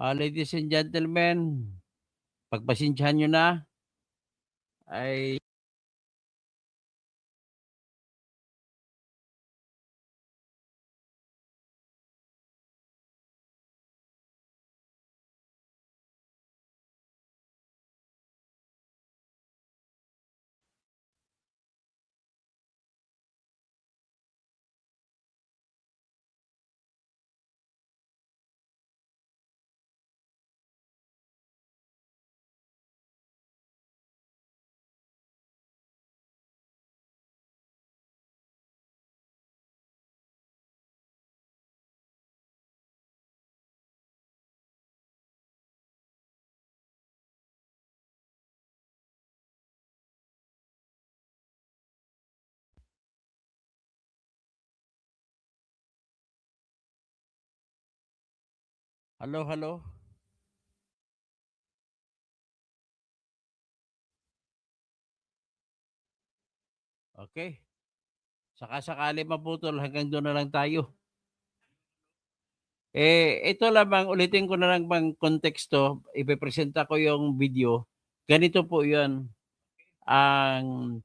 Ladies and gentlemen, pagpasensyahan nyo na ay hello, hello. Okay. Saka-sakali maputol hanggang doon na lang tayo. Ito lamang, ulitin ko na lang bang konteksto, ipepresenta ko yung video. Ganito po yun. Ang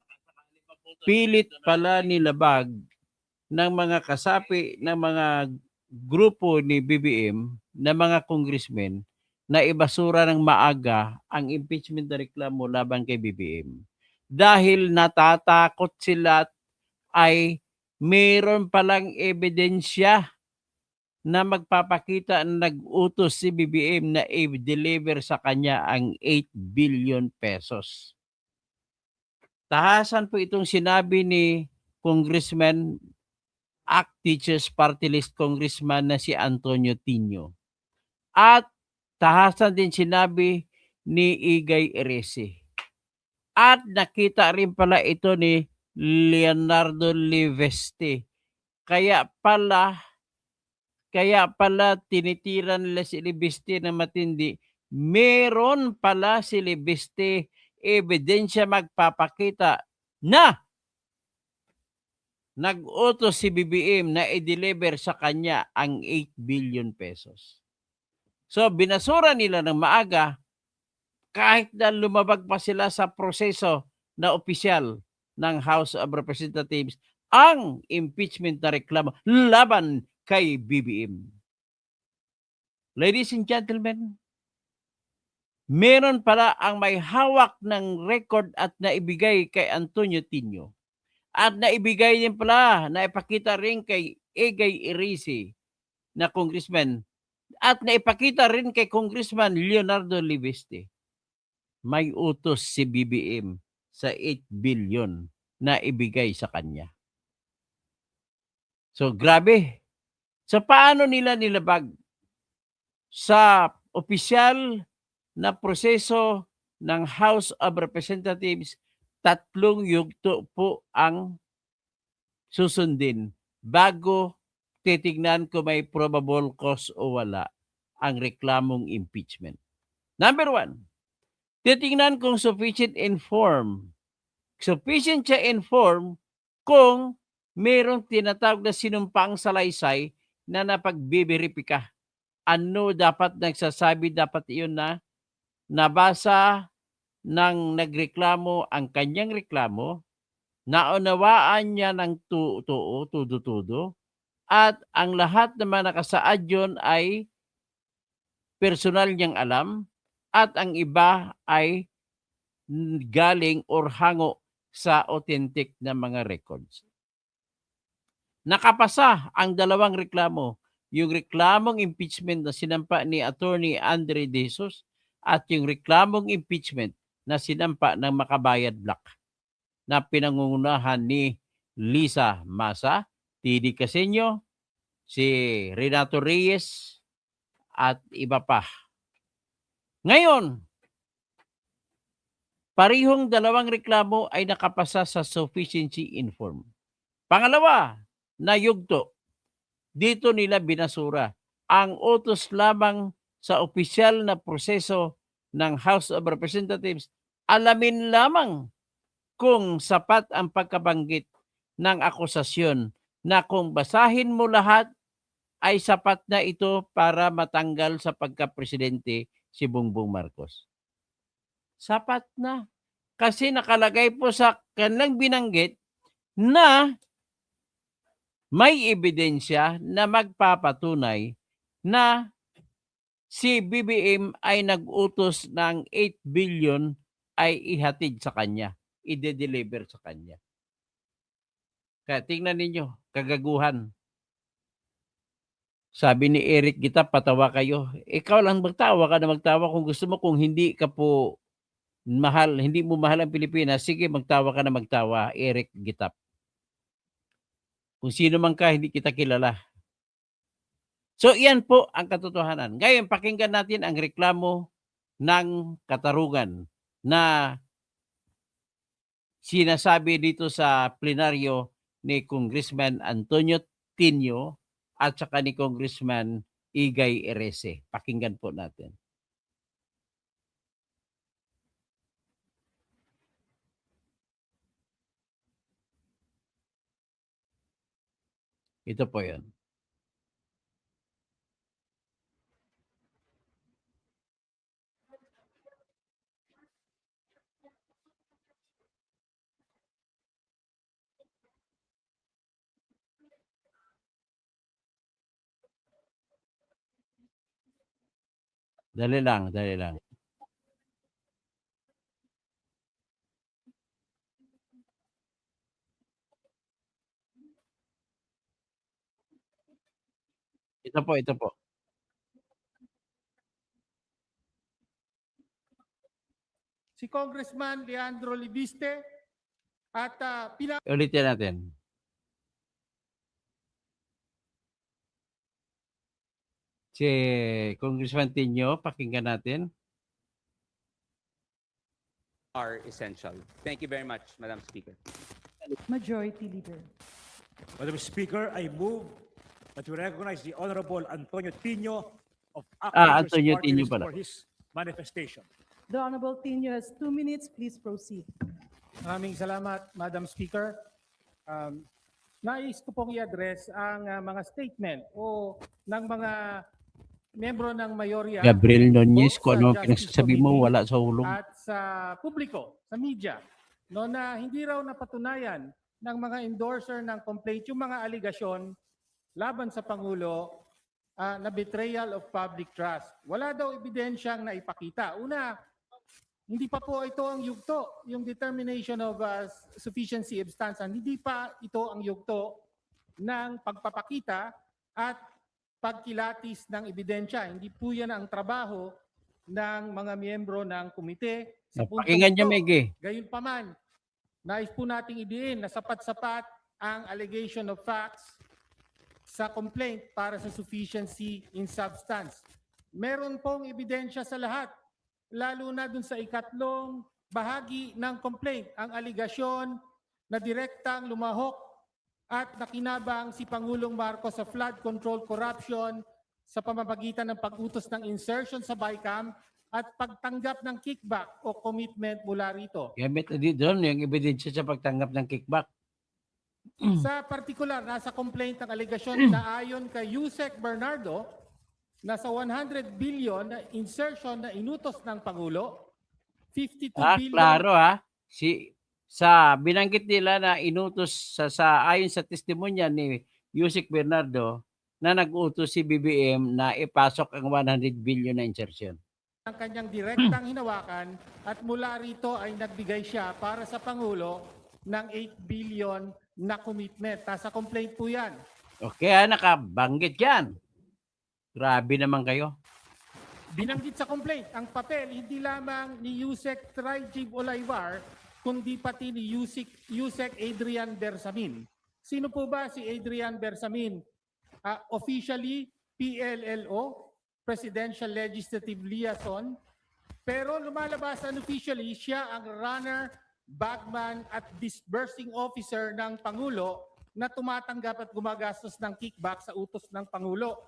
pilit pala nilabag ng mga kasapi ng mga grupo ni BBM na mga congressmen na ibasura ng maaga ang impeachment na reklamo laban kay BBM. Dahil natatakot sila ay meron palang ebidensya na magpapakita na nag-utos si BBM na i-deliver sa kanya ang 8 billion pesos. Tahasan po itong sinabi ni Congressman ACT Teachers Party List Congressman na si Antonio Tino. At tahasan din sinabi ni Igay Erese. At nakita rin pala ito ni Leonardo Liveste. Kaya pala tinitiran nila si Liveste na matindi. Meron pala si Liveste ebidensya magpapakita na nag-utos si BBM na i-deliver sa kanya ang 8 billion pesos. So, binasura nila ng maaga kahit na lumabag pa sila sa proseso na opisyal ng House of Representatives ang impeachment na reklamo laban kay BBM. Ladies and gentlemen, meron pala ang may hawak ng record at naibigay kay Antonio Tino. At naibigay din pala, naipakita rin kay Igay Erese na congressman at naipakita rin kay Congressman Leonardo Liveste. May utos si BBM sa 8 billion na ibigay sa kanya. So grabe. So paano nila nilabag? Sa opisyal na proseso ng House of Representatives, 3 yugto po ang susundin bago titignan kung may probable cause o wala ang reklamong impeachment. Number 1, titignan kung sufficient inform. Sufficient siya inform kung mayroong tinatawag na sinumpaang salaysay na napagbiberipika. Ano dapat nagsasabi, dapat iyon na nabasa ng nagreklamo ang kanyang reklamo, naunawaan niya ng tudo-tudo, at ang lahat naman nakasaad yun ay personal niyang alam at ang iba ay galing or hango sa authentic na mga records. Nakapasa ang 2 reklamo, yung reklamong impeachment na sinampa ni Attorney Andre De Jesus at yung reklamong impeachment na sinampa ng Makabayad Black na pinangungunahan ni Lisa Masa, TD Casino, si Renato Reyes at iba pa. Ngayon, parihong 2 reklamo ay nakapasa sa sufficiency inform. Pangalawa, na yugto. Dito nila binasura. Ang utos lamang sa opisyal na proseso ng House of Representatives, alamin lamang kung sapat ang pagkabanggit ng akusasyon na kung basahin mo lahat, ay sapat na ito para matanggal sa pagka-presidente si Bongbong Marcos. Sapat na. Kasi nakalagay po sa kanilang binanggit na may ebidensya na magpapatunay na si BBM ay nag-utos ng 8 billion ay ihatid sa kanya, ide-deliver sa kanya. Kaya tingnan ninyo, kagaguhan. Sabi ni Eric Gitap, patawa kayo. Ikaw lang magtawa ka na magtawa kung gusto mo. Kung hindi ka po mahal, hindi mo mahal ang Pilipinas, sige magtawa ka na magtawa, Eric Gitap. Kung sino man ka, hindi kita kilala. So iyan po ang katotohanan. Ngayon, pakinggan natin ang reklamo ng katarungan na sinasabi dito sa plenaryo ni Congressman Antonio Tinio at saka ni Congressman Igay Erese. Pakinggan po natin. Ito po yun. Dali lang, dali lang. Ito po, ito po. Si Congressman Leandro Libiste at Ulitin natin. Si Congressman Tinio, pakinggan natin. Are essential. Thank you very much, Madam Speaker. Majority Leader. Madam Speaker, I move that we recognize the Honorable Antonio Tinio of Actors Antonio Party Tinio List pala. for his manifestation. The Honorable Tinio has 2 minutes. Please proceed. maraming salamat, Madam Speaker. Nais ko pong i-address ang mga statement o ng mga membro ng mayorya Gabriel Nunez, both kung sa ano ang Justice pinagsasabi mo, Committee wala sa hulog. at sa publiko, sa media, no, na hindi raw napatunayan ng mga endorser ng complaint yung mga aligasyon laban sa Pangulo na betrayal of public trust. Wala daw ebidensyang naipakita. Una, hindi pa po ito ang yugto, yung determination of sufficiency of stance. Hindi pa ito ang yugto ng pagpapakita at pagkilatis ng ebidensya. Hindi po yan ang trabaho ng mga miyembro ng komite. Sa Pakinggan niyo, ito, Mege. gayunpaman, nais po nating idiin na sapat-sapat ang allegation of facts sa complaint para sa sufficiency in substance. Meron pong ebidensya sa lahat, lalo na dun sa ikatlong bahagi ng complaint, ang aligasyon na direktang lumahok at nakinabang si Pangulong Marcos sa flood control corruption sa pamamagitan ng pag-utos ng insertion sa BICAM at pagtanggap ng kickback o commitment mula rito. Gamit na doon yung ebidensya sa pagtanggap ng kickback. Sa partikular, nasa complaint ng aligasyon na ayon kay Yusek Bernardo, nasa 100 billion na insertion na inutos ng Pangulo, 52 billion. Klaro sa binanggit nila na inutos sa ayon sa testimonya ni Yusek Bernardo na nag-utos si BBM na ipasok ang 100 billion na insertion. Ang kanyang direktang hinawakan at mula rito ay nagbigay siya para sa Pangulo ng 8 billion na commitment. Nasa complaint po yan. Okay, nakabanggit yan. Grabe naman kayo. Binanggit sa complaint, ang papel hindi lamang ni Yusek Trajib Olayvar, kundi pati ni Yusek Adrian Bersamin. Sino po ba si Adrian Bersamin? Officially, PLLO, Presidential Legislative Liaison, pero lumalabas unofficially siya ang runner, bagman at disbursing officer ng Pangulo na tumatanggap at gumagastos ng kickback sa utos ng Pangulo.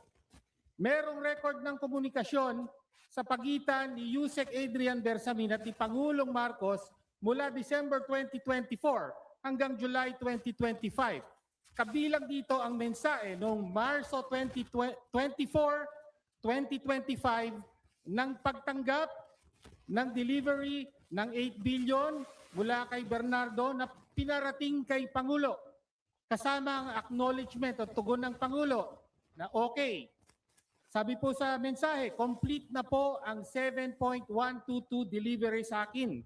Merong record ng komunikasyon sa pagitan ni Yusek Adrian Bersamin at ni Pangulong Marcos mula December 2024 hanggang July 2025. Kabilang dito ang mensahe noong Marso 24, 2025 ng pagtanggap ng delivery ng 8 billion mula kay Bernardo na pinarating kay Pangulo. Kasama ang acknowledgement o tugon ng Pangulo na okay. Sabi po sa mensahe, complete na po ang 7.122 delivery sa akin.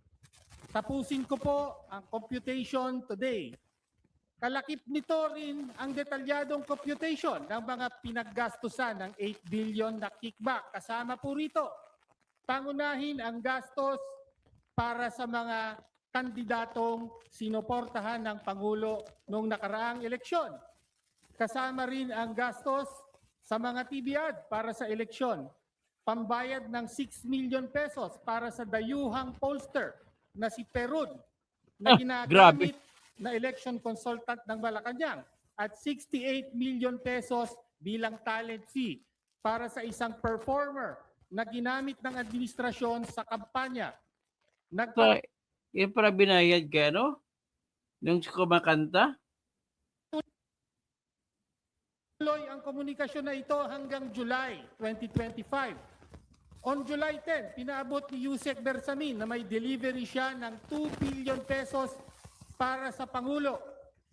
Tapusin ko po ang computation today. Kalakip nito rin ang detalyadong computation ng mga pinaggastusan ng 8 billion na kickback. Kasama po rito, pangunahin ang gastos para sa mga kandidatong sinuportahan ng Pangulo noong nakaraang eleksyon. Kasama rin ang gastos sa mga TV ad para sa eleksyon. Pambayad ng 6 million pesos para sa dayuhang pollster na si Perud na ginagamit na election consultant ng Malacanang at 68 million pesos bilang talent fee para sa isang performer na ginamit ng administrasyon sa kampanya. So, yung para binayad kay ano? Nung kumakanta? Tuloy ang komunikasyon na ito hanggang July 2025. On July 10, pinaabot ni Yusek Bersamin na may delivery siya ng 2 billion pesos para sa Pangulo,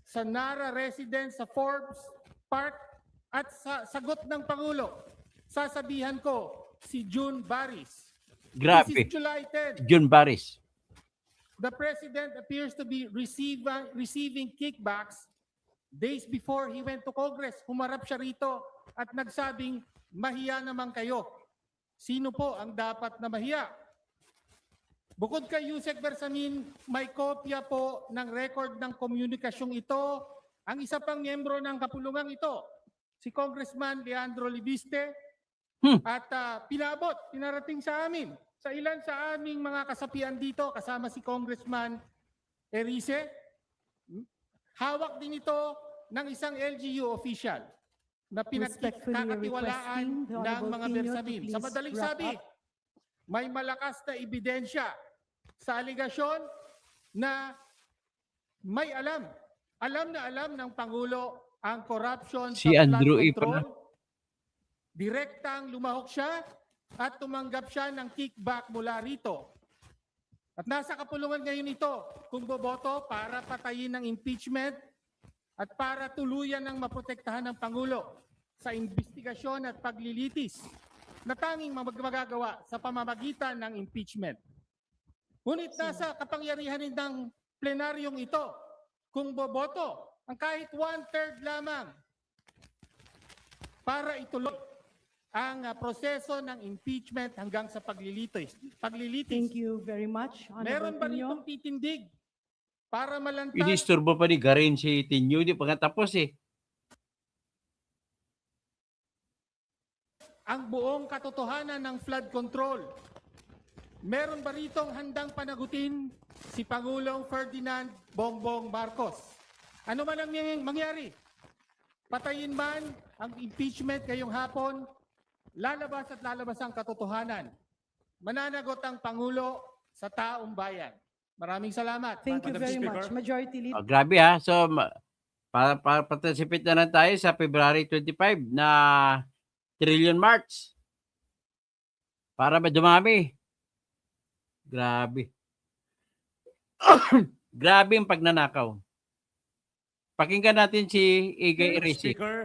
sa Nara residence sa Forbes Park at sa sagot ng Pangulo. Sasabihan ko si June Baris. This Grabe. is July 10. June Baris. The President appears to be receiving kickbacks days before he went to Congress. Humarap siya rito at nagsabing, mahiya naman kayo. Sino po ang dapat na mahiya? Bukod kay Yusek Bersamin, may kopya po ng record ng komunikasyong ito ang isa pang miyembro ng kapulungang ito, si Congressman Leandro Libiste, at pinarating sa amin. Sa ilan sa aming mga kasapian dito, kasama si Congressman Erice, hawak din ito ng isang LGU official na Respectfully pinagkakatiwalaan requesting the ng Honorable mga Tino to Bersamin. Sa please madaling wrap sabi, up. may malakas na ebidensya sa aligasyon na may alam na alam ng Pangulo ang corruption Si sa Andrew flood E. control. Direktang lumahok siya at tumanggap siya ng kickback mula rito. At nasa kapulungan ngayon ito kung boboto para patayin ng impeachment at para tuluyan ng maprotektahan ng Pangulo sa investigasyon at paglilitis na tanging magagawa sa pamamagitan ng impeachment. Ngunit nasa kapangyarihan rin ng plenaryong ito kung boboto ang kahit 1/3 lamang para ituloy ang proseso ng impeachment hanggang sa paglilitis. Thank you very much, Meron Honorable ba Tino. nitong titindig para malantad Inisturbo pa ni Garin si Tinyo. Di pa nga tapos eh. ang buong katotohanan ng flood control? Meron ba ritong handang panagutin si Pangulong Ferdinand Bongbong Marcos? Ano man ang mangyari, patayin man ang impeachment ngayong hapon, lalabas at lalabas ang katotohanan. Mananagot ang Pangulo sa taong bayan. Maraming salamat. Thank you Madam very Speaker. much. Majority Leader. Oh, grabe ha. So, para participate na lang tayo sa February 25 na Trillion March. Para ba dumami? Grabe. Grabe yung pagnanakaw. Pakinggan natin si Igay Mr. Erice. Speaker,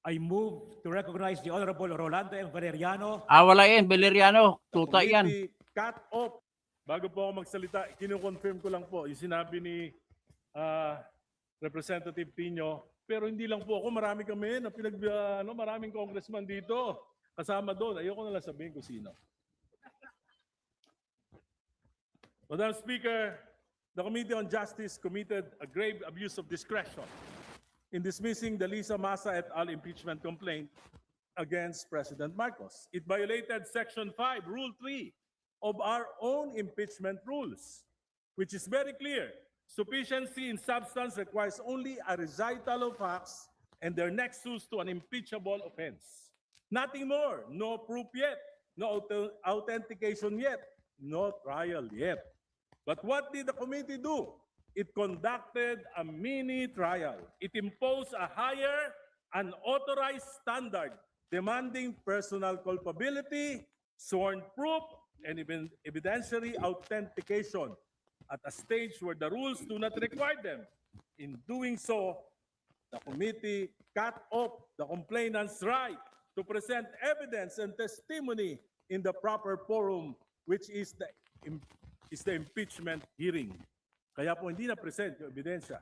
I move to recognize the Honorable Rolando M. Valeriano. Wala yan, Valeriano. Tuta yan. Committee cut off. Bago po ako magsalita, kino-confirm ko lang po yung sinabi ni Representative Tino. Pero hindi lang po ako, marami kami na maraming congressman dito. Kasama doon. Ayoko na lang sabihin kung sino. Madam Speaker, the Committee on Justice committed a grave abuse of discretion in dismissing the Lisa Massa et al. Impeachment complaint against President Marcos. It violated Section 5, Rule 3 of our own impeachment rules, which is very clear. Sufficiency in substance requires only a recital of facts and their nexus to an impeachable offense. Nothing more, no proof yet, no authentication yet, no trial yet. But what did the committee do? It conducted a mini trial. It imposed a higher unauthorized standard demanding personal culpability, sworn proof, and even evidentiary authentication at a stage where the rules do not require them. In doing so, the committee cut off the complainant's right to present evidence and testimony in the proper forum, which is the impeachment hearing. Kaya po hindi na present yung ebidensya.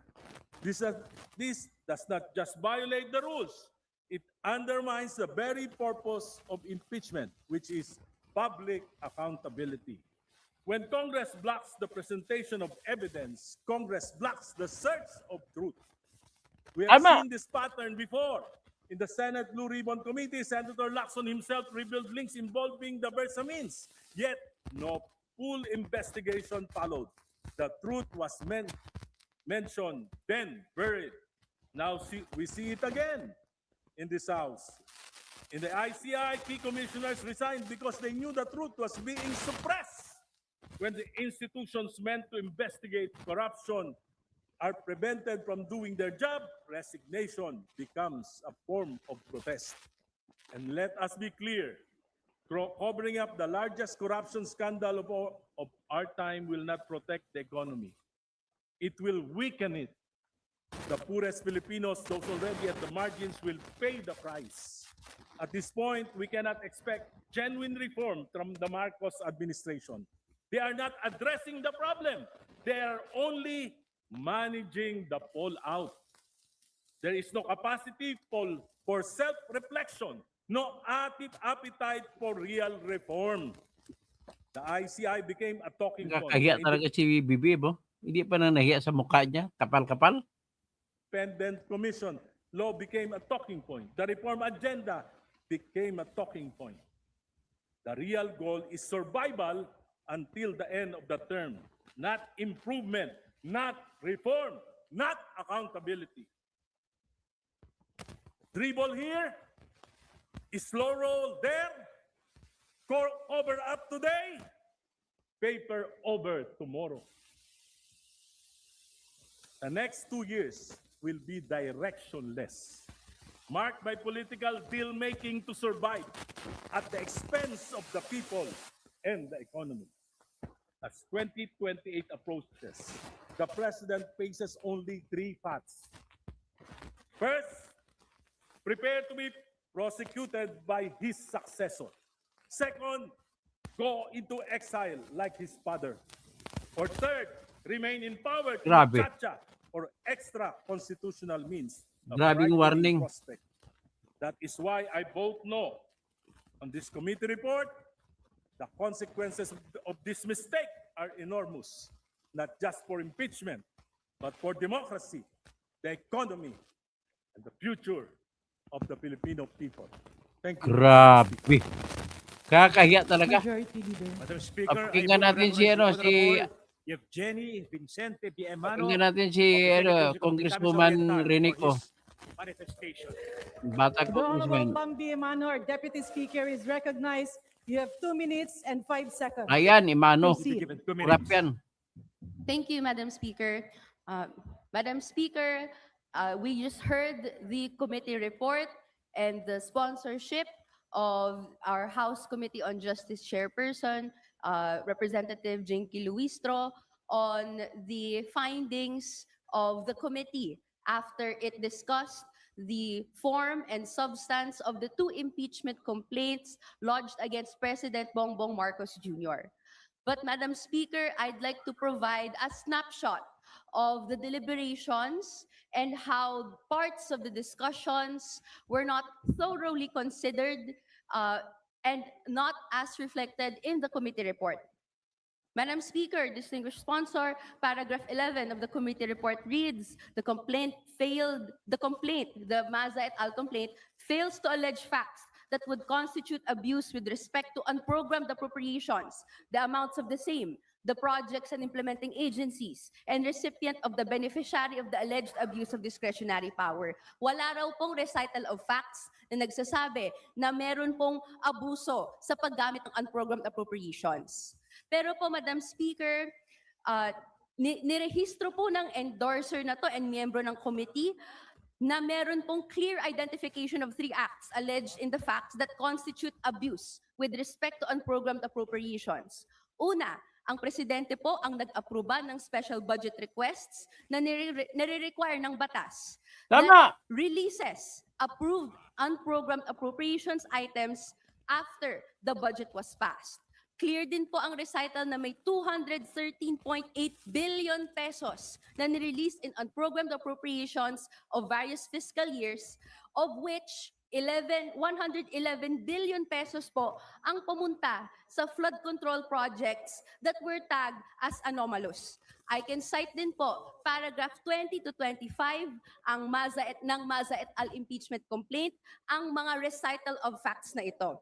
This does not just violate the rules, it undermines the very purpose of impeachment, which is public accountability. When Congress blocks the presentation of evidence, Congress blocks the search of truth. We have Tama. seen this pattern before. In the Senate Blue Ribbon Committee, Senator Lacson himself revealed links involving the Bersamins, yet no full investigation followed. The truth was mentioned, then buried. Now we see it again in this House. In the ICI, key commissioners resigned because they knew the truth was being suppressed. When the institutions meant to investigate corruption are prevented from doing their job, resignation becomes a form of protest. And let us be clear, covering up the largest corruption scandal of our time will not protect the economy. It will weaken it. The poorest Filipinos, those already at the margins, will pay the price. At this point, we cannot expect genuine reform from the Marcos administration. They are not addressing the problem. They are only managing the fallout. There is no capacity for self-reflection, no appetite for real reform. The ICI became a talking point. Nakakahiya talaga si Bibib, oh. Hindi pa na nahiya sa mukha niya. Kapal-kapal. Independent Commission law became a talking point. The reform agenda became a talking point. The real goal is survival until the end of the term, not improvement, not reform, not accountability. Dribble here, slow roll there, cover up today, paper over tomorrow. The next 2 years will be directionless, marked by political deal-making to survive at the expense of the people and the economy. As 2028 approaches, the president faces only 3 paths. First, prepare to be prosecuted by his successor. Second, go into exile like his father. Or third, remain in power through Grabe. chacha or extra constitutional means. A Grabing frightening warning. prospect. That is why I vote no on this committee report. The consequences of this mistake are enormous, not just for impeachment, but for democracy, the economy, and the future of the Filipino people. Thank you. Grabe. Kakahiya talaga. Majority Leader. Madam Speaker, I Pakinggan move to natin si, recognize ano, the si, Honorable Evgeny Vincente P. Emano, pakinggan natin si, Congresswoman Renico. manifestation. Batang The Honorable Congressman. Bambi Emano, our Deputy Speaker, is recognized. You have 2 minutes and 5 seconds. Ayan, Imano. Proceed. Given 2 Kurap minutes. yan. Thank you, Madam Speaker. Madam Speaker, we just heard the committee report and the sponsorship of our House Committee on Justice Chairperson, Representative Jinky Luistro, on the findings of the committee after it discussed the form and substance of the 2 impeachment complaints lodged against President Bongbong Marcos Jr. But Madam Speaker, I'd like to provide a snapshot of the deliberations and how parts of the discussions were not thoroughly considered and not as reflected in the committee report. Madam Speaker, distinguished sponsor, paragraph 11 of the committee report reads, the Maza et al. Complaint fails to allege facts that would constitute abuse with respect to unprogrammed appropriations, the amounts of the same, the projects and implementing agencies, and recipient of the beneficiary of the alleged abuse of discretionary power. Wala raw pong recital of facts na nagsasabi na meron pong abuso sa paggamit ng unprogrammed appropriations. Pero po, Madam Speaker, nirehistro po ng endorser na to and miyembro ng committee na meron pong clear identification of 3 acts alleged in the facts that constitute abuse with respect to unprogrammed appropriations. Una, ang presidente po ang nag-aproba ng special budget requests na nire-require ng batas Tama. releases approved unprogrammed appropriations items after the budget was passed. Clear din po ang recital na may 213.8 billion pesos na nirelease in unprogrammed appropriations of various fiscal years, of which 111 billion pesos po ang pumunta sa flood control projects that were tagged as anomalous. I can cite din po paragraph 20 to 25 ng Maza et al. Impeachment complaint, ang mga recital of facts na ito.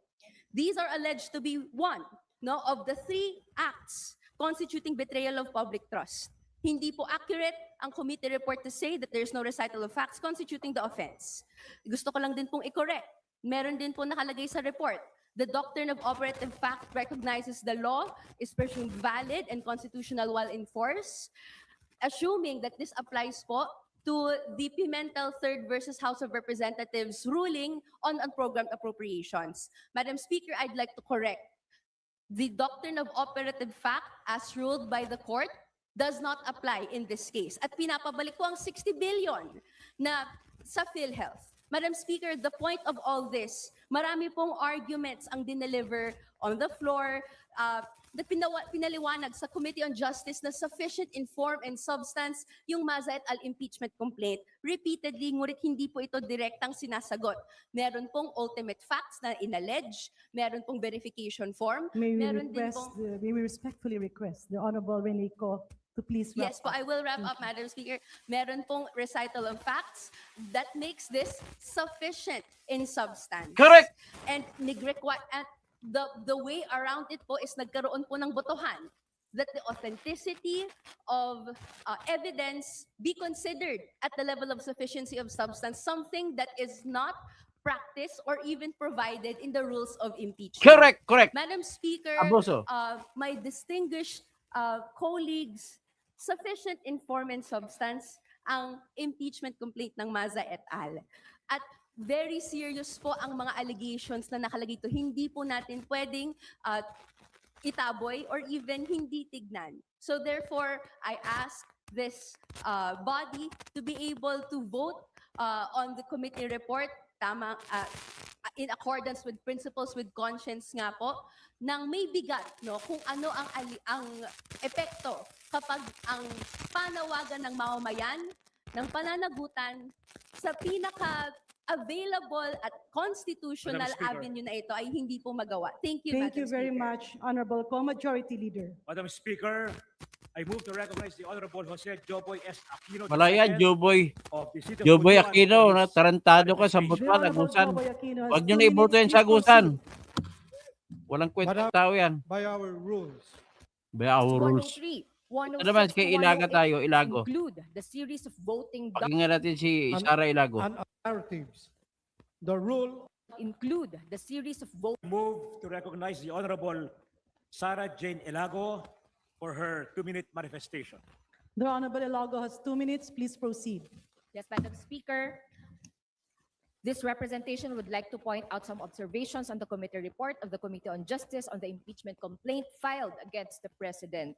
These are alleged to be one of the 3 acts constituting betrayal of public trust. Hindi po accurate ang committee report to say that there is no recital of facts constituting the offense. Gusto ko lang din pong i-correct. Meron din po nakalagay sa report. The doctrine of operative fact recognizes the law is presumed valid and constitutional while in force, assuming that this applies po to the Pimentel Third versus House of Representatives ruling on unprogrammed appropriations. Madam Speaker, I'd like to correct. The doctrine of operative fact as ruled by the court does not apply in this case. At pinapabalik ko ang 60 billion na sa PhilHealth. Madam Speaker, the point of all this, marami pong arguments ang dineliver on the floor, na pinaliwanag sa Committee on Justice na sufficient in form and substance yung Maza et al. Impeachment complaint. Repeatedly, ngunit hindi po ito direktang sinasagot. Meron pong ultimate facts na inallege, meron pong verification form, meron din pong... May we respectfully request the Honorable Renico to please wrap Yes po, up. I will wrap Thank up, Madam Speaker. Meron pong recital of facts that makes this sufficient in substance. Correct. And the way around it po is nagkaroon po ng botohan that the authenticity of evidence be considered at the level of sufficiency of substance, something that is not practiced or even provided in the rules of impeachment. Correct. Madam Speaker, Abuso. my distinguished colleagues, sufficient in form and substance ang impeachment complaint ng Maza et al. At very serious po ang mga allegations na nakalagay ito. Hindi po natin pwedeng itaboy or even hindi tignan. So therefore, I ask this body to be able to vote on the committee report in accordance with principles with conscience nga po, nang may bigat kung ano ang epekto kapag ang panawagan ng mamamayan ng pananagutan sa pinaka-available at constitutional Madam Speaker. avenue na ito ay hindi po magawa. Thank you, Thank Madam you very Speaker. much, Honorable Co-Majority Leader. Madam Speaker, I move to recognize the Honorable Jose Joboy S. Aquino Malaya, II Joboy. of the City of Joboy Butuan Aquino, for na his tarantado ka sa manifestation. The Butuan, Honorable Agusan. Joboy Aquino has Huwag 2 nyo na iboto yan minutes. sa Please Agusan. proceed. Walang kwentang tao yan. by our rules. By our rules. 103, Ano naman, 106 kay to Ilaga 108 tayo, Ilago. include the series of voting Pakinggan natin si Sara Ilago. And narratives. The rule include the series of voting Move to recognize the Honorable Sarah Jane Elago for her 2-minute manifestation. The Honorable Ilago has 2 minutes. Please proceed. Yes, Madam Speaker. This representation would like to point out some observations on the committee report of the Committee on Justice on the impeachment complaint filed against the President.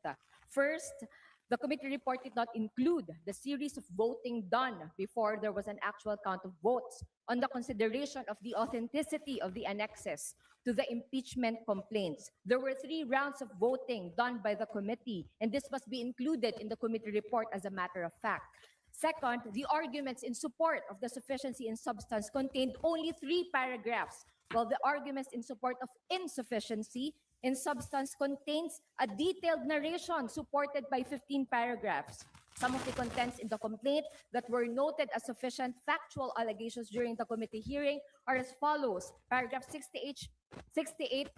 First, the committee report did not include the series of voting done before there was an actual count of votes on the consideration of the authenticity of the annexes to the impeachment complaints. There were 3 rounds of voting done by the committee, and this must be included in the committee report as a matter of fact. Second, the arguments in support of the sufficiency and substance contained only 3 paragraphs, while the arguments in support of insufficiency in substance contains a detailed narration supported by 15 paragraphs. Some of the contents in the complaint that were noted as sufficient factual allegations during the committee hearing are as follows. Paragraph 68,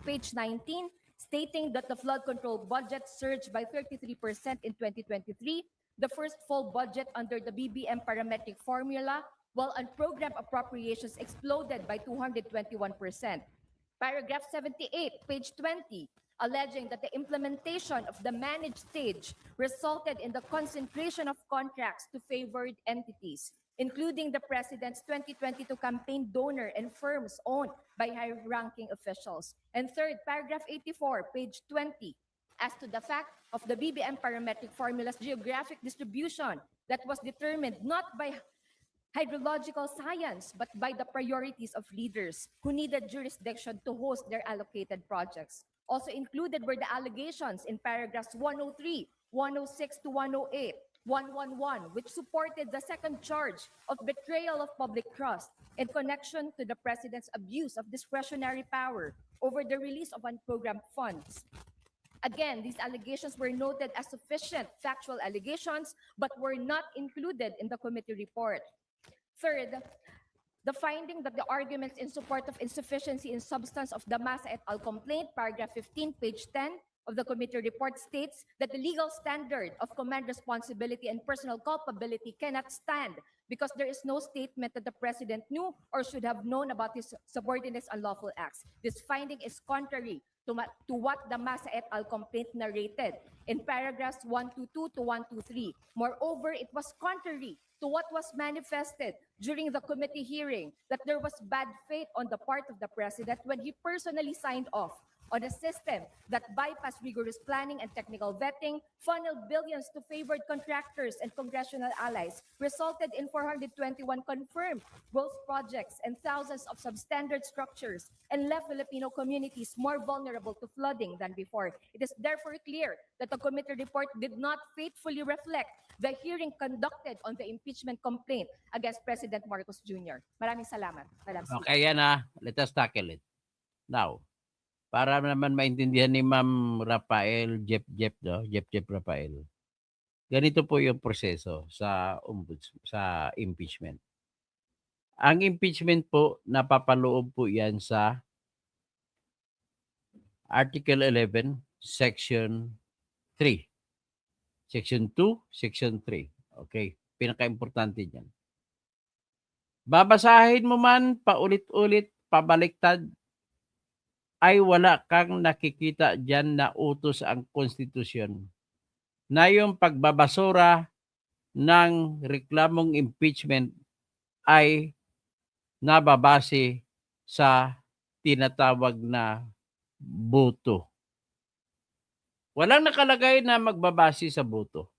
page 19, stating that the flood control budget surged by 33% in 2023, the first full budget under the BBM parametric formula, while unprogrammed appropriations exploded by 221%. Paragraph 78, page 20, alleging that the implementation of the managed stage resulted in the concentration of contracts to favored entities, including the president's 2022 campaign donor and firms owned by high-ranking officials. And third, paragraph 84, page 20, as to the fact of the BBM parametric formula's geographic distribution that was determined not by hydrological science, but by the priorities of leaders who needed jurisdiction to host their allocated projects. Also included were the allegations in paragraphs 103, 106 to 108, 111, which supported the second charge of betrayal of public trust in connection to the president's abuse of discretionary power over the release of unprogrammed funds. Again, these allegations were noted as sufficient factual allegations, but were not included in the committee report. Third, the finding that the arguments in support of insufficiency in substance of the Masa et al. Complaint, paragraph 15, page 10 of the committee report states that the legal standard of command responsibility and personal culpability cannot stand because there is no statement that the president knew or should have known about his subordinates' unlawful acts. This finding is contrary to what the Masa et al. Complaint narrated in paragraphs 122 to 123. Moreover, it was contrary to what was manifested during the committee hearing that there was bad faith on the part of the president when he personally signed off on a system that bypassed rigorous planning and technical vetting, funneled billions to favored contractors and congressional allies, resulted in 421 confirmed growth projects and thousands of substandard structures, and left Filipino communities more vulnerable to flooding than before. It is therefore clear that the committee report did not faithfully reflect the hearing conducted on the impeachment complaint against President Marcos Jr. Maraming salamat, Madam Speaker. Okay, yan na. Let us tackle it. Now, para naman maintindihan ni Ma'am Rafael, Jeff Rafael. Ganito po yung proseso sa impeachment. Ang impeachment po, napapaloob po yan sa Article 11, Section 3. Section 2, Section 3. Okay, pinaka-importante dyan. Babasahin mo man paulit-ulit, pabaliktad, ay wala kang nakikita dyan na utos ang konstitusyon na yung pagbabasura ng reklamong impeachment ay nababase sa tinatawag na boto. Walang nakalagay na magbabase sa boto,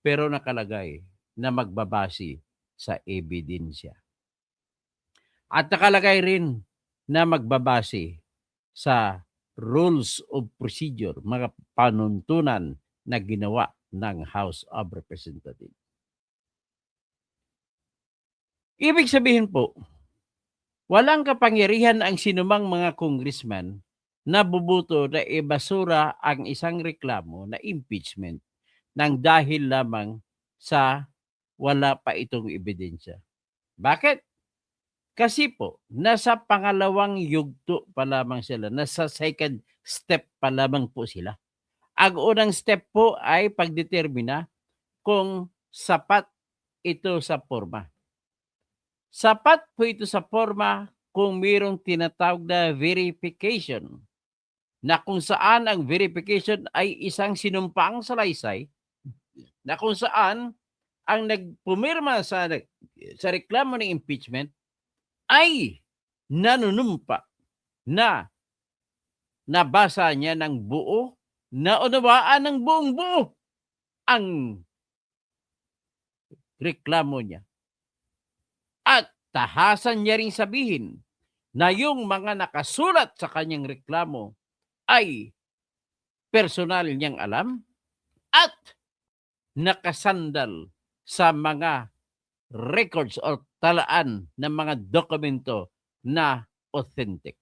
pero nakalagay na magbabase sa ebidensya. At nakalagay rin na magbabase sa rules of procedure, mga panuntunan na ginawa ng House of Representatives. Ibig sabihin po, walang kapangyarihan ang sinumang mga congressman na bubuto na ibasura ang isang reklamo na impeachment nang dahil lamang sa wala pa itong ebidensya. Bakit? Kasi po, nasa pangalawang yugto pa lamang sila. Nasa second step pa lamang po sila. Ang unang step po ay pagdetermina kung sapat ito sa forma. Sapat po ito sa forma kung mayroong tinatawag na verification, na kung saan ang verification ay isang sinumpaang salaysay, na kung saan ang nagpumirma sa reklamo ng impeachment ay nanunumpa na nabasa niya ng buo, naunawaan ng buong buo ang reklamo niya. At tahasan niya ring sabihin na yung mga nakasulat sa kanyang reklamo ay personal niyang alam at nakasandal sa mga records o talaan ng mga dokumento na authentic.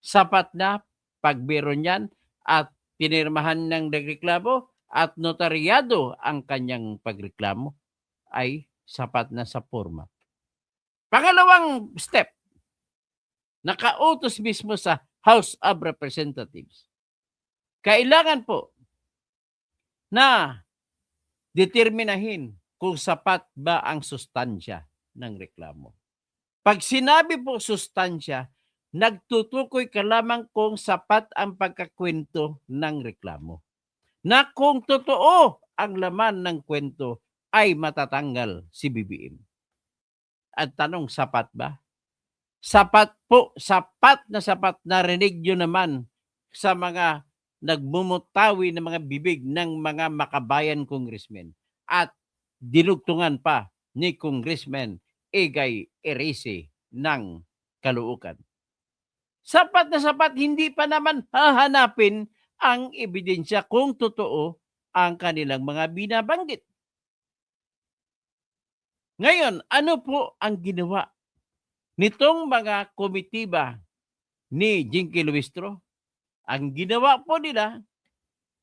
Sapat na pagbiro niyan at pinirmahan ng nagreklamo at notaryado ang kanyang pagreklamo ay sapat na sa forma. Pangalawang step, nakautos mismo sa House of Representatives. Kailangan po na determinahin kung sapat ba ang sustansya ng reklamo. Pag sinabi po sustansya, nagtutukoy ka lamang kung sapat ang pagkakwento ng reklamo. Na kung totoo ang laman ng kwento ay matatanggal si BBM. At tanong, sapat ba? Sapat po, sapat na narinig nyo naman sa mga nagmumutawi ng mga bibig ng mga makabayan congressmen at dinugtungan pa ni Congressman Egay Erese ng Caloocan. Sapat na sapat, hindi pa naman hahanapin ang ebidensya kung totoo ang kanilang mga binabanggit. Ngayon, ano po ang ginawa nitong mga komitiba ni Jinky Luistro? Ang ginawa po nila,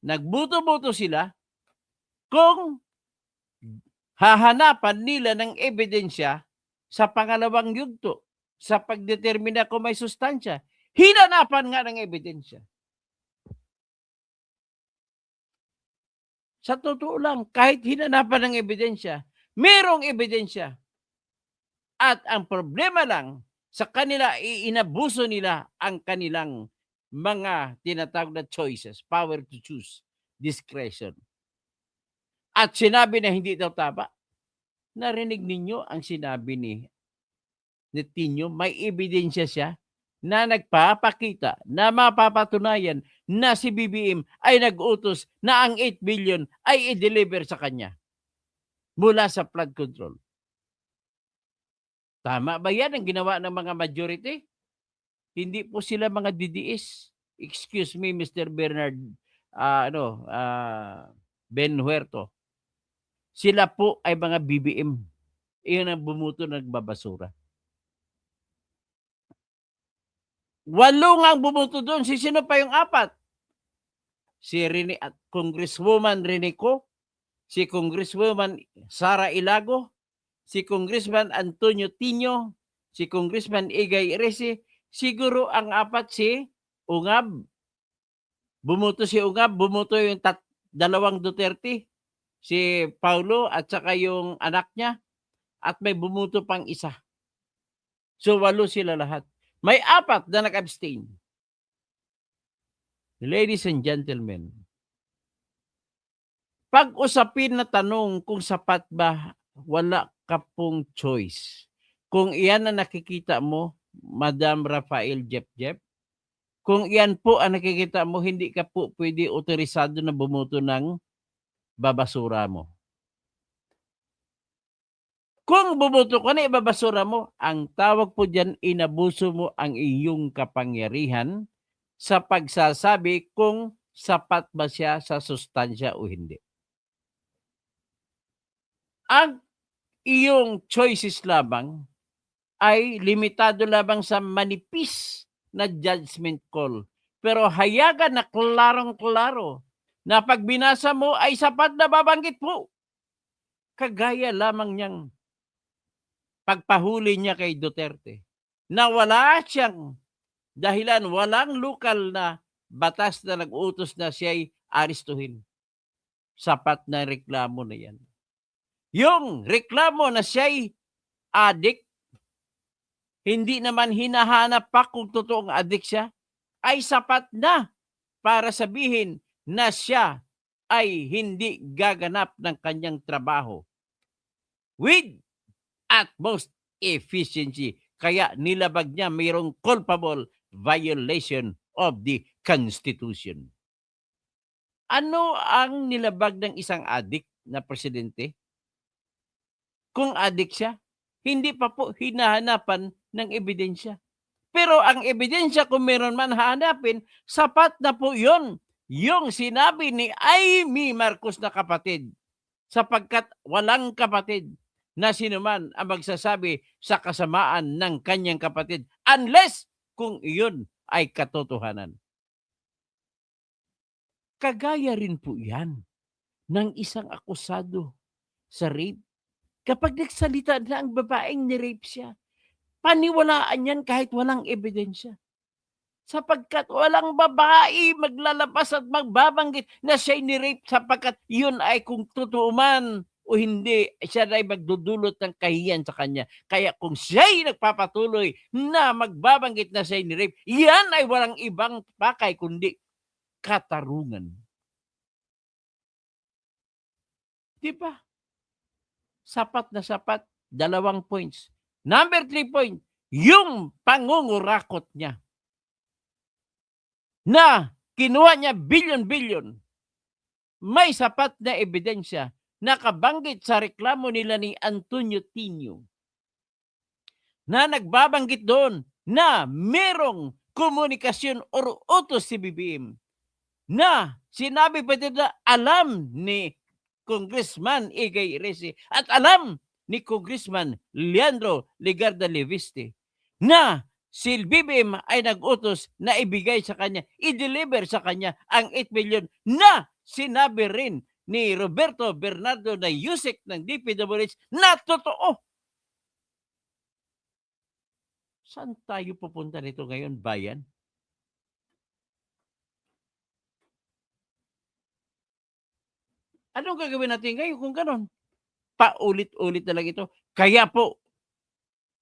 nagbuto-buto sila kung hahanapan nila ng ebidensya sa pangalawang yugto sa pagdetermina kung may sustansya. Hinanapan nga ng ebidensya. Sa totoo lang, kahit hinanapan ng ebidensya, merong ebidensya. At ang problema lang, sa kanila, inabuso nila ang kanilang mga tinatawag na choices, power to choose, discretion. At sinabi na hindi daw tama. Narinig ninyo ang sinabi ni Tino, may ebidensya siya na nagpapakita, na mapapatunayan na si BBM ay nag-utos na ang 8 billion ay i-deliver sa kanya mula sa flood control. Tama ba yan ang ginawa ng mga majority? Hindi po sila mga DDS. Excuse me, Mr. Bernard Ben Huerto. Sila po ay mga BBM. Iyon ang bumuto nagbabasura. 8 ang bumuto doon. Sino pa yung 4? Si Congresswoman Renico, si Congresswoman Sara Ilago, si Congressman Antonio Tino, si Congressman Egay Erese, siguro ang 4 si Ungab. Bumuto si Ungab, bumuto yung 2 Duterte, si Paulo at saka yung anak niya, at may bumuto pang isa. So 8 sila lahat. May 4 na nag-abstain. Ladies and gentlemen, pag-usapin na tanong kung sapat ba, wala ka pong choice. Kung iyan ang nakikita mo, Madam Rafael Jep-Jep, kung iyan po ang nakikita mo, hindi ka po pwede otorisado na bumuto ng babasura mo. Kung bumuto ka na ibabasura mo, ang tawag po dyan, inabuso mo ang iyong kapangyarihan sa pagsasabi kung sapat ba siya sa sustansya o hindi. Ang iyong choices lamang ay limitado lamang sa manipis na judgment call. Pero hayagan na klarong-klaro na pag binasa mo ay sapat na babanggit po. Kagaya lamang niyang pagpahuli niya kay Duterte na wala siyang dahilan, walang lokal na batas na nag-utos na siya'y aristuhin. Sapat na reklamo na yan. Yung reklamo na siya'y adik, hindi naman hinahanap pa kung totoong adik siya, ay sapat na para sabihin na siya ay hindi gaganap ng kanyang trabaho with utmost efficiency. Kaya nilabag niya mayroong culpable violation of the Constitution. Ano ang nilabag ng isang adik na presidente? Kung adik siya, hindi pa po hinahanapan ng ebidensya. Pero ang ebidensya kung meron man hahanapin, sapat na po yun. Yung sinabi ni Amy Marcos na kapatid, sapagkat walang kapatid na sinuman ang magsasabi sa kasamaan ng kanyang kapatid unless kung iyon ay katotohanan. Kagaya rin po yan ng isang akusado sa rape. Kapag nagsalita na ang babaeng ni-rape siya, paniwalaan yan kahit walang ebidensya. Sapagkat walang babae maglalabas at magbabanggit na siya'y ni-rape sapagkat yun ay kung totoo man o hindi, siya na ay magdudulot ng kahiyan sa kanya. Kaya kung siya'y nagpapatuloy na magbabanggit na siya'y ni-rape, yan ay walang ibang pakay kundi katarungan. Di ba? Sapat na sapat, 2 points. Number 3 point, yung pangungurakot niya na kinuha niya bilyon-bilyon. May sapat na ebidensya nakabanggit sa reklamo nila ni Antonio Tino na nagbabanggit doon na merong komunikasyon o utos si BBM na sinabi pa din na alam ni Congressman Igay Iresi at alam ni Congressman Leandro Legarda Leviste na si BBM ay nag-utos na ibigay sa kanya, i-deliver sa kanya ang 8 million na sinabi rin ni Roberto Bernardo na Yusek ng DPWH na totoo. Saan tayo pupunta nito ngayon, bayan? Anong gagawin natin ngayon kung ganon? Paulit-ulit na lang ito. Kaya po,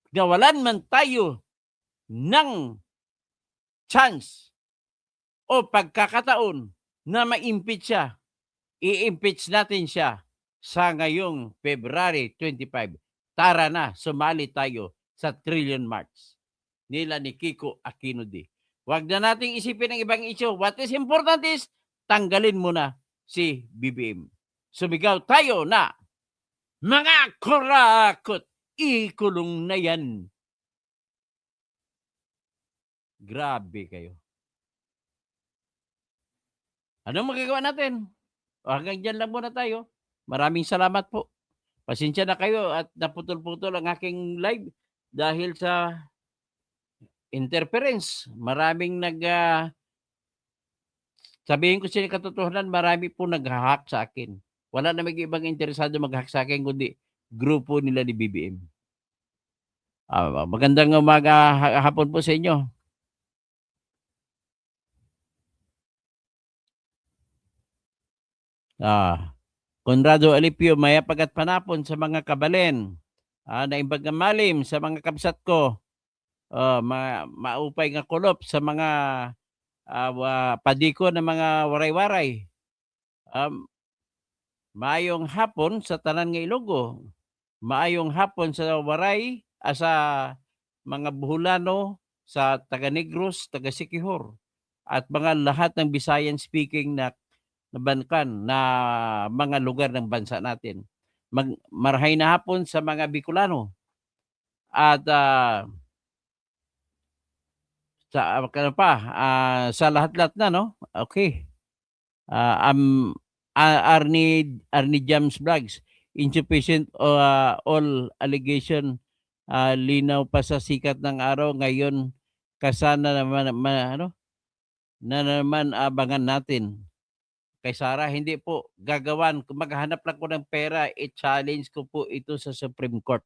nawalan man tayo ng chance o pagkakataon na ma-impeach siya, i-impeach natin siya sa ngayong February 25. Tara na, sumali tayo sa Trillion March nila ni Kiko Aquino D. Huwag na nating isipin ang ibang issue. What is important is, tanggalin muna si BBM. Sumigaw tayo na, mga kurakot, ikulong na yan. Grabe kayo. Anong magagawa natin? Hanggang dyan lang muna tayo. Maraming salamat po. Pasensya na kayo at naputol-putol ang aking live dahil sa interference. Maraming sabihin ko sila katotohanan, marami po nag-hack sa akin. Wala na ibang interesado mag-hack sa akin kundi grupo nila ni BBM. Magandang umaga hapon po sa inyo. Conrado Alipio, mayapag at panapon sa mga kabalen. Naimbag ng malim sa mga kabsat ko. Maupay nga kulop sa mga padiko ng mga waray-waray. Maayong hapon sa tanan nga Ilogo. Maayong hapon sa waray, sa mga Buholano, sa taga Negros, taga Siquijor, at mga lahat ng Visayan speaking na bankan na mga lugar ng bansa natin. Marahay na hapon sa mga Bicolano. At sa lahat-lahat na, no? Okay. Arnie James Vlogs, insufficient all allegation, linaw pa sa sikat ng araw ngayon, kasana naman na naman abangan natin. Kay Sara, hindi po gagawan, maghanap lang ko ng pera, i-challenge ko po ito sa Supreme Court,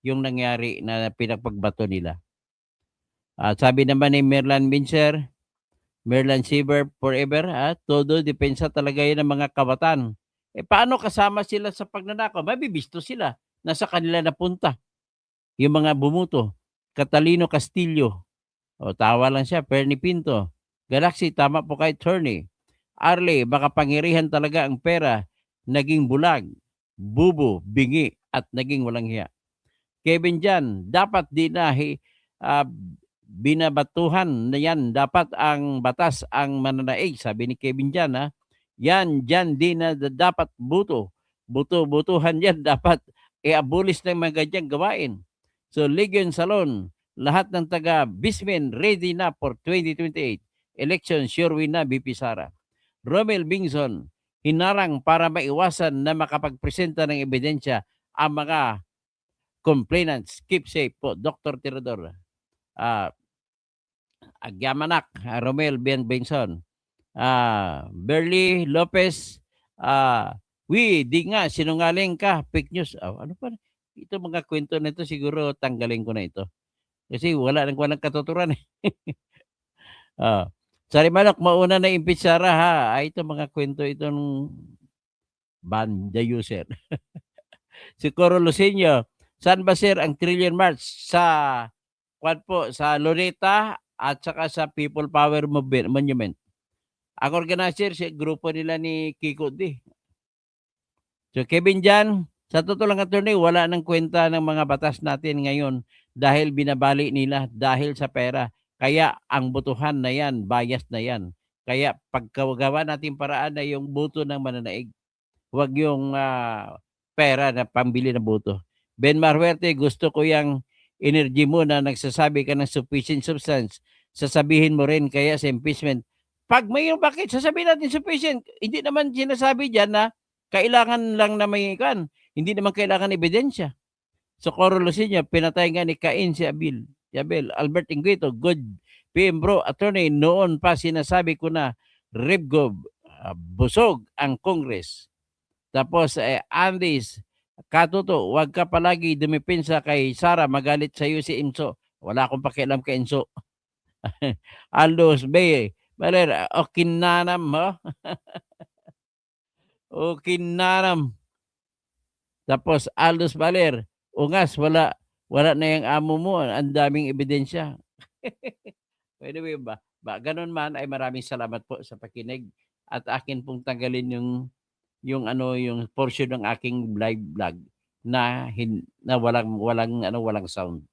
yung nangyari na pinagpagbato nila. Sabi naman ni Merlan Mincher, Merlan Sieber forever, todo depensa talaga yun ng mga kabatan. Paano kasama sila sa pagnanakaw? Mabibisto sila, nasa kanila napunta. Yung mga bumuto, Catalino Castillo, tawa lang siya, Perny Pinto, Galaxy, tama po kay Turney. Arley, makapangyarihan talaga ang pera, naging bulag, bubo, bingi, at naging walang hiya. Kevin Jan, dapat di na binabatuhan na yan, dapat ang batas ang mananaig, sabi ni Kevin Jan. Yan, dyan di na dapat butuhan yan, dapat i-abolish ng mga ganyang gawain. So Legion Salon, lahat ng taga Bismen ready na for 2028. Election sure win na BP Sara. Romel Bingson, hinarang para maiwasan na makapagpresenta ng ebidensya ang mga complainants. Keep safe po, Dr. Tirador. Agyamanak, Romel Bingson. Berly Lopez, di nga, sinungaling ka, fake news. Ano pa? Ito mga kwento nito siguro tanggalin ko na ito. Kasi walang katuturan. Sari Manok, mauna na impeach Sara ha. Ito mga kwento itong ban the user. Si Coro Lucenio, saan ba sir ang Trillion March? Sa sa Luneta at saka sa People Power Monument. Ang organizer, si grupo nila ni Kiko D. So Kevin Jan, sa totoo lang attorney, wala nang kwenta ng mga batas natin ngayon dahil binabali nila dahil sa pera. Kaya ang botohan na yan, bias na yan. Kaya pagkagawa natin paraan na yung boto ng mananaig. Huwag yung pera na pambili ng boto. Ben Marhuerte, gusto ko yung energy mo na nagsasabi ka ng sufficient substance. Sasabihin mo rin kaya sa impeachment. Pag may bakit, sasabihin natin sufficient. Hindi naman sinasabi dyan na kailangan lang na may kan. Hindi naman kailangan ebidensya. So, Coro Lucenio, pinatay nga ni Cain si Abel. Albert Inguito, good PM bro, attorney, noon pa sinasabi ko na Ribgob, busog ang Congress. Tapos, Andis, Katuto, wag ka palagi dumipinsa kay Sara, magalit sa iyo si Inso. Wala akong pakialam kay Inso. Aldos Bay, Valer, okinanam mo. Okinanam. Tapos Aldos Valer, ungas, wala na yung amo mo, ang daming ebidensya. Anyway ganun man ay maraming salamat po sa pakinig at akin pong tanggalin yung portion ng aking live vlog na walang sound.